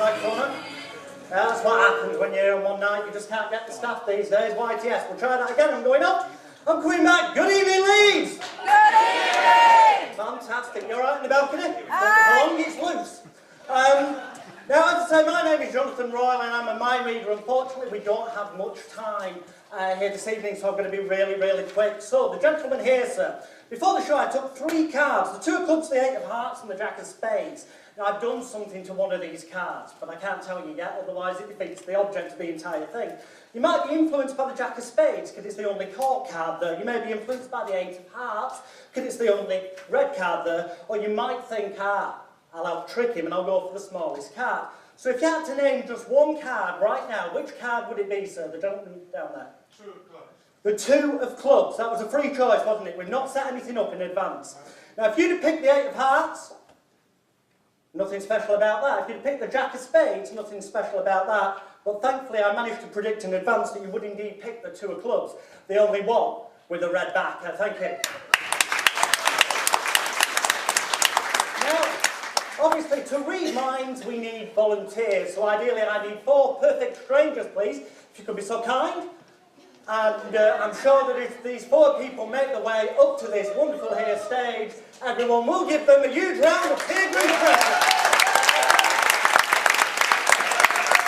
Microphone on. That's what happens when you're here on one night. You just can't get the staff these days. YTS. We'll try that again. I'm going up. I'm coming back. Good evening, Leeds. Good evening. Fantastic. You're right in the balcony? As long as it's loose. Now, as I say, my name is Jonathan Royle and I'm a mind reader. Unfortunately, we don't have much time here this evening, so I'm going to be really, really quick. So, the gentleman here, sir. Before the show, I took 3 cards. The 2 of clubs, the 8 of hearts and the jack of spades. Now, I've done something to one of these cards, but I can't tell you yet, otherwise it defeats the object of the entire thing. You might be influenced by the jack of spades, because it's the only court card there. You may be influenced by the 8 of hearts, because it's the only red card there. Or you might think, I'll out-trick him and I'll go for the smallest card. So if you had to name just one card right now, which card would it be, sir? The gentleman down there. 2 of clubs. The 2 of clubs. That was a free choice, wasn't it? We've not set anything up in advance. Now, if you'd have picked the 8 of hearts, nothing special about that. If you'd have picked the jack of spades, nothing special about that. But thankfully, I managed to predict in advance that you would indeed pick the 2 of clubs. The only one with a red back. Thank you. Now, obviously, to read minds, we need volunteers. So ideally, I need 4 perfect strangers, please. If you could be so kind. And I'm sure that if these 4 people make their way up to this wonderful here stage, everyone will give them a huge round of peer group pressure.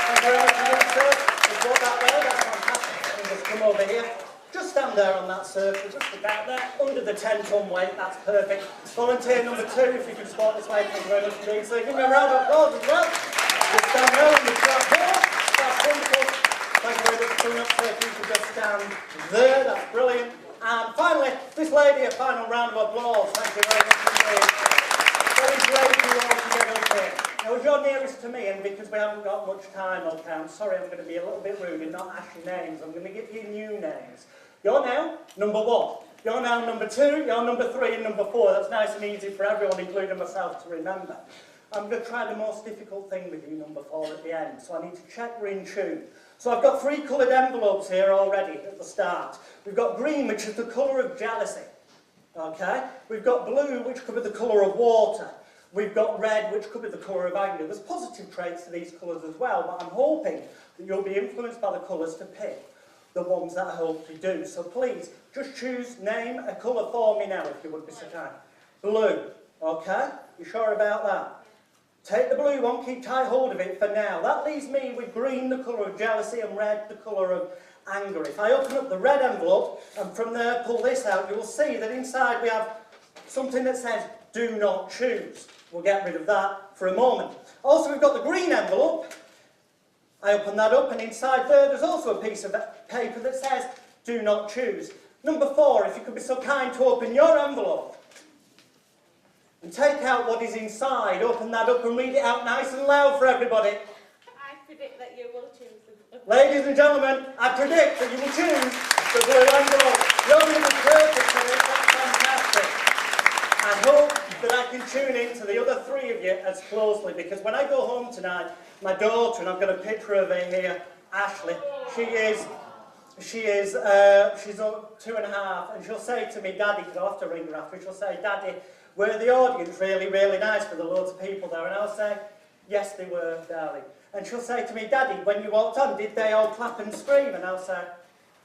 Thank you very much indeed, sir. Just walk that way, that's fantastic. And just come over here. Just stand there on that circle, just about there, under the 10-ton weight, that's perfect. Volunteer number 2, if you could spot this way, thank you very much indeed. So give me a round of applause as well. Just stand there on the track here, that's wonderful. Thank you very much for coming up, sir. If you could just stand there, that's brilliant. And finally, this lady, a final round of applause. Thank you very much indeed. Very great for you all to get up here. Now, as you're nearest to me, and because we haven't got much time, okay, I'm sorry, I'm going to be a little bit rude and not ask you names. I'm going to give you new names. You're now number 1. You're now number 2, you're number 3, and number 4. That's nice and easy for everyone, including myself, to remember. I'm going to try the most difficult thing with you, number 4, at the end. So I need to check we're in tune. So I've got 3 coloured envelopes here already at the start. We've got green, which is the colour of jealousy. Okay? We've got blue, which could be the colour of water. We've got red, which could be the colour of anger. There's positive traits to these colours as well, but I'm hoping that you'll be influenced by the colours to pick the ones that I hope you do. So please, just choose, name a colour for me now, if you would be so kind. Blue. Okay? You sure about that? Take the blue one, keep tight hold of it for now. That leaves me with green, the colour of jealousy, and red, the colour of anger. If I open up the red envelope, and from there pull this out, you will see that inside we have something that says, do not choose. We'll get rid of that for a moment. Also, we've got the green envelope. I open that up, and inside there's also a piece of paper that says, do not choose. Number 4, if you could be so kind to open your envelope. And take out what is inside, open that up and read it out nice and loud for everybody. I predict that you will choose the blue. Ladies and gentlemen, I predict that you will choose the blue envelope. You're going to be perfect for this, that's fantastic. I hope that I can tune in to the other 3 of you as closely, because when I go home tonight, my daughter, and I've got a picture of her here, Ashley, she's 2.5, and she'll say to me, Daddy, because I'll have to ring her after, she'll say, Daddy, were the audience really, really nice for the loads of people there? And I'll say, yes, they were, darling. And she'll say to me, Daddy, when you walked on, did they all clap and scream? And I'll say,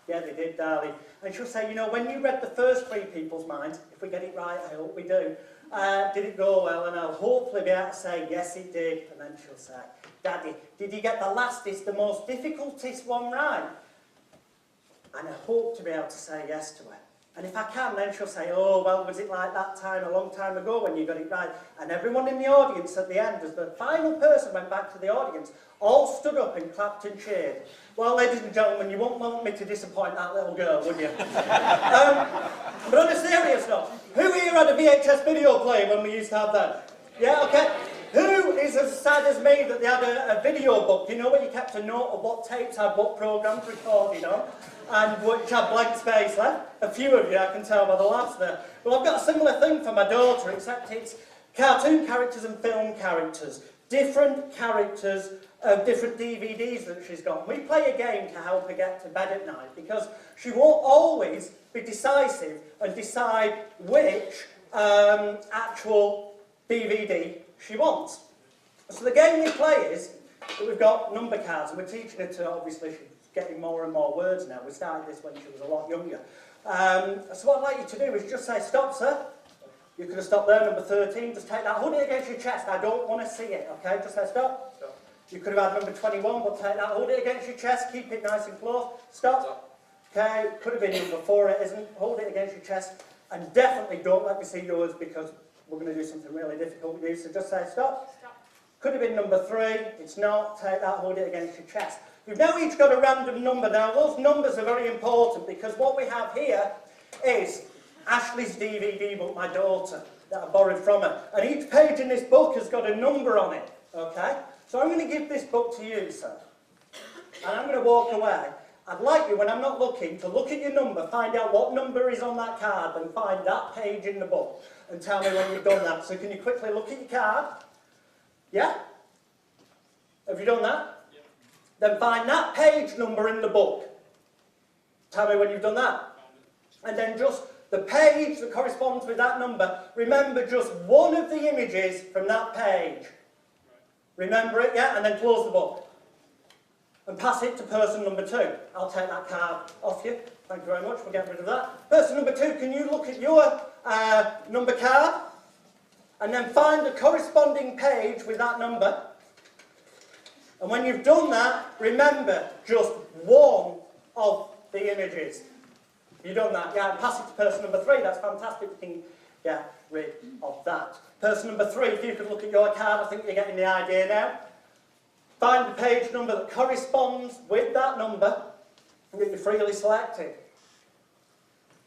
yeah, they did, darling. And she'll say, you know, when you read the first 3 people's minds, if we get it right, I hope we do, did it go well? And I'll hopefully be able to say, yes, it did. And then she'll say, Daddy, did you get the lastest, the most difficultest one right? And I hope to be able to say yes to her. And if I can, then she'll say, oh, well, was it like that time a long time ago when you got it right? And everyone in the audience at the end, as the final person went back to the audience, all stood up and clapped and cheered. Well, ladies and gentlemen, you won't want me to disappoint that little girl, would you? But on a serious note, who here had a VHS video player when we used to have that? Yeah, okay. Who is as sad as me that they had a video book? You know where you kept a note of what tapes had what programmes recorded on? And which had blank space left. A few of you, I can tell by the laughs there. Well, I've got a similar thing for my daughter, except it's cartoon characters and film characters. Different characters of different DVDs that she's got. We play a game to help her get to bed at night, because she won't always be decisive and decide which actual DVD she wants. So the game we play is, that we've got number cards, and we're teaching her to, obviously, she's getting more and more words now. We started this when she was a lot younger. So what I'd like you to do is just say, stop, sir. You could have stopped there, number 13. Just take that, hold it against your chest. I don't want to see it, okay? Just say, stop. Stop. You could have had number 21, but take that, hold it against your chest. Keep it nice and close. Stop. Stop. Okay, could have been number 4, it isn't. Hold it against your chest. And definitely don't let me see yours, because we're going to do something really difficult with you. So just say, stop. Stop. Could have been number 3. It's not. Take that, hold it against your chest. We've now each got a random number. Now, those numbers are very important, because what we have here is Ashleigh's DVD book, my daughter, that I borrowed from her. And each page in this book has got a number on it, okay? So I'm going to give this book to you, sir. And I'm going to walk away. I'd like you, when I'm not looking, to look at your number, find out what number is on that card, and find that page in the book, and tell me when you've done that. So can you quickly look at your card? Yeah? Have you done that? Yeah. Then find that page number in the book. Tell me when you've done that. And then just the page that corresponds with that number, remember just one of the images from that page. Remember it, yeah? And then close the book. And pass it to person number 2. I'll take that card off you. Thank you very much. We'll get rid of that. Person number 2, can you look at your number card? And then find the corresponding page with that number. And when you've done that, remember just one of the images. You've done that, yeah, and pass it to person number 3. That's fantastic. We can get rid of that. Person number 3, if you could look at your card, I think you're getting the idea now. Find the page number that corresponds with that number that you freely selected.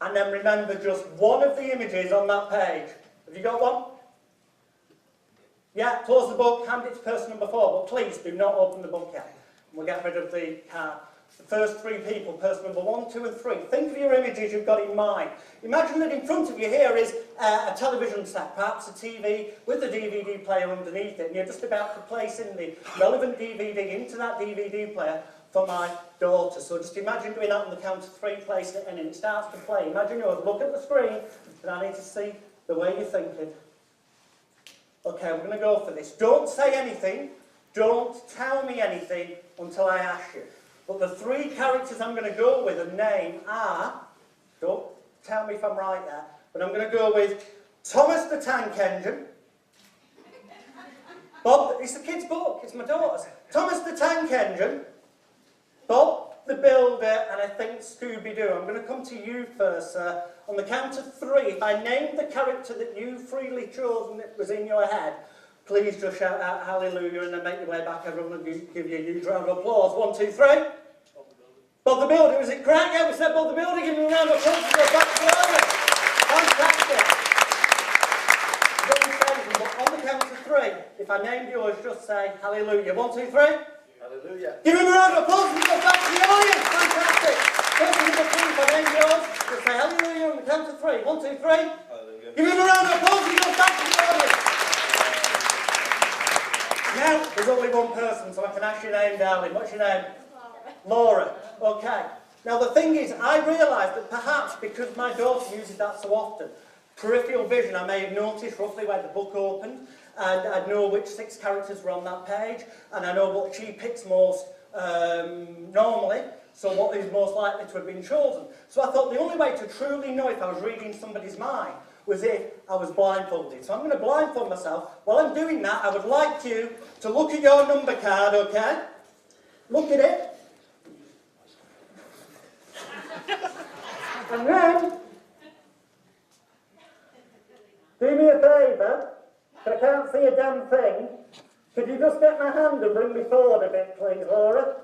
And then remember just one of the images on that page. Have you got one? Yeah, close the book, hand it to person number 4, but please do not open the book yet. We'll get rid of the card. The first 3 people, person number 1, 2 and 3. Think of your images you've got in mind. Imagine that in front of you here is a television set, perhaps a TV with a DVD player underneath it, and you're just about to place in the relevant DVD into that DVD player for my daughter. So just imagine doing that on the count of 3, placing it in, and it starts to play. Imagine yours, look at the screen, and I need to see the way you're thinking. Okay, we're going to go for this. Don't say anything, don't tell me anything until I ask you. But the 3 characters I'm going to go with and name are, don't tell me if I'm right there, but I'm going to go with Thomas the Tank Engine, Bob, it's the kid's book, it's my daughter's, Thomas the Tank Engine, Bob the Builder, and I think Scooby-Doo. I'm going to come to you first, sir. On the count of 3, if I name the character that you freely chose and it was in your head, please just shout out hallelujah and then make your way back. Everyone will give you a huge round of applause. 1, 2, 3. Bob the Builder, is it correct? Yeah, we said Bob the Builder. Give him a round of applause to go back to the audience. Fantastic. Don't say anything, but on the count of 3, if I named yours, just say hallelujah. 1, 2, 3. Hallelujah. Give him a round of applause and go back to the audience. Fantastic. Person number 2, if I named yours, just say hallelujah on the count of 3. 1, 2, 3. Hallelujah. Give him a round of applause and go back to the audience. Now, there's only one person, so I can ask your name, darling. What's your name? Laura. Okay. Now, the thing is, I realised that perhaps because my daughter uses that so often, peripheral vision, I may have noticed roughly where the book opened, and I know which 6 characters were on that page, and I know what she picks most normally, so what is most likely to have been chosen. So I thought the only way to truly know if I was reading somebody's mind was if I was blindfolded. So I'm going to blindfold myself. While I'm doing that, I would like you to look at your number card, okay? Look at it. And then, do me a favour, because I can't see a damn thing. Could you just get my hand and bring me forward a bit, please, Laura?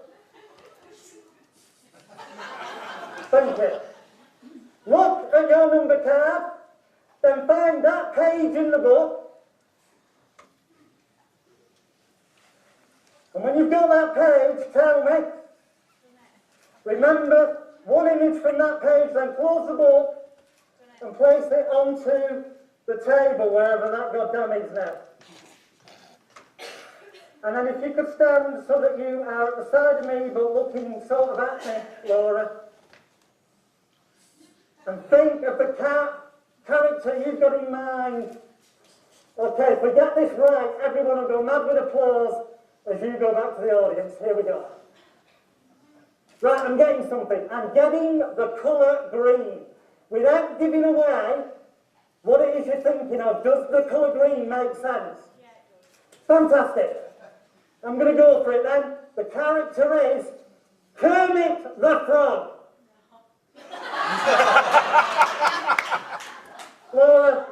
Thank you. Look at your number card. Then find that page in the book. And when you've got that page, tell me. Remember, one image from that page, then close the book and place it onto the table, wherever that goddamn is now. And then if you could stand so that you are at the side of me, but looking sort of at me, Laura. And think of the character you've got in mind. Okay, if we get this right, everyone will go mad with applause as you go back to the audience. Here we go. Right, I'm getting something. I'm getting the colour green. Without giving away what it is you're thinking of, does the colour green make sense? Yeah, it does. Fantastic. I'm going to go for it then. The character is Kermit the Frog. Laura,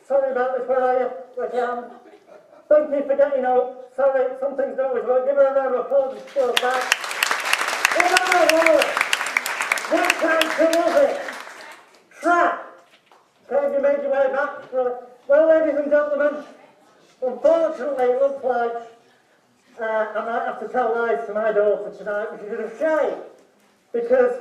sorry about this, where are you? Thank you for getting out. Sorry, some things don't always work. Give her a round of applause and still back. Laura, what character was it? Shrek. Okay, have you made your way back? Well, ladies and gentlemen, unfortunately it looks like I might have to tell lies to my daughter tonight, which is a shame. Because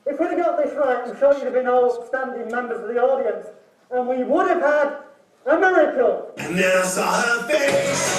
if we'd have got this right, I'm sure you'd have been all standing members of the audience, and we would have had a miracle. And then I saw her face.